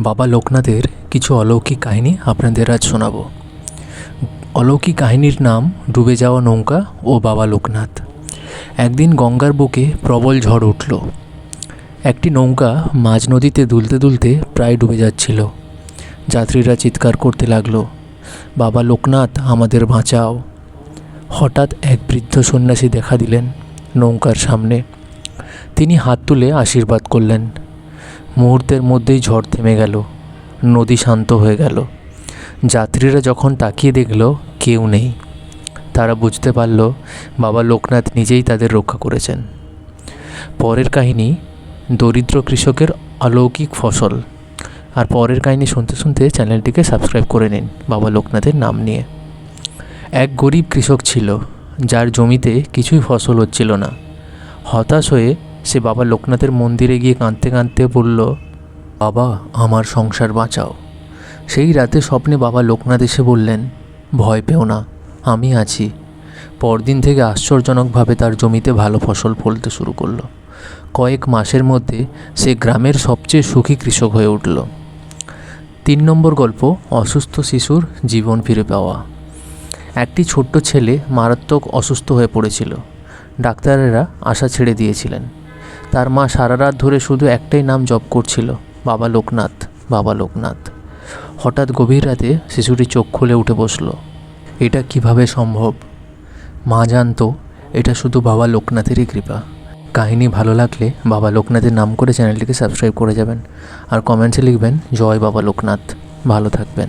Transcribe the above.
বাবা লোকনাথের কিছু অলৌকিক কাহিনী আপনাদের আজ শোনাবো। অলৌকিক কাহিনীর নাম ডুবে যাওয়া নৌকা ও বাবা লোকনাথ। একদিন গঙ্গার বুকে প্রবল ঝড় উঠল। একটি নৌকা মাঝ নদীতে দুলতে দুলতে প্রায় ডুবে যাচ্ছিল। যাত্রীরা চিৎকার করতে লাগলো, বাবা লোকনাথ, আমাদের বাঁচাও। হঠাৎ এক বৃদ্ধ সন্ন্যাসী দেখা দিলেন নৌকার সামনে। তিনি হাত তুলে আশীর্বাদ করলেন। মুহূর্তের মধ্যেই ঝড় থেমে গেল, নদী শান্ত হয়ে গেল। যাত্রীরা যখন তাকিয়ে দেখল কেউ নেই, তারা বুঝতে পারল বাবা লোকনাথ নিজেই তাদের রক্ষা করেছেন। পরের কাহিনী দরিদ্র কৃষকের অলৌকিক ফসল। আর পরের কাহিনী শুনতে শুনতে চ্যানেলটিকে সাবস্ক্রাইব করে নিন বাবা লোকনাথের নাম নিয়ে। এক গরিব কৃষক ছিল, যার জমিতে কিছুই ফসল হচ্ছিল না। হতাশ হয়ে সে বাবা লোকনাথের মন্দিরে গিয়ে কাঁদতে কাঁদতে বলল, বাবা, আমার সংসার বাঁচাও। সেই রাতে স্বপ্নে বাবা লোকনাথ এসে বললেন, ভয় পেও না, আমি আছি। পরদিন থেকে আশ্চর্যজনকভাবে তার জমিতে ভালো ফসল ফলতে শুরু করলো। কয়েক মাসের মধ্যে সে গ্রামের সবচেয়ে সুখী কৃষক হয়ে উঠল। 3 নম্বর গল্প, অসুস্থ শিশুর জীবন ফিরে পাওয়া। একটি ছোট্ট ছেলে মারাত্মক অসুস্থ হয়ে পড়েছিল। ডাক্তারেরা আশা ছেড়ে দিয়েছিলেন। তার মা সারা রাত ধরে শুধু একটাই নাম জপ করছিল, বাবা লোকনাথ, বাবা লোকনাথ। হঠাৎ গভীর রাতে শিশুটি চোখ খুলে উঠে বসল। এটা কিভাবে সম্ভব? মা জানতো এটা শুধু বাবা লোকনাথেরই কৃপা। কাহিনী ভালো লাগলে বাবা লোকনাথের নাম করে চ্যানেলটিকে সাবস্ক্রাইব করে যাবেন আর কমেন্টসে লিখবেন, জয় বাবা লোকনাথ। ভালো থাকবেন।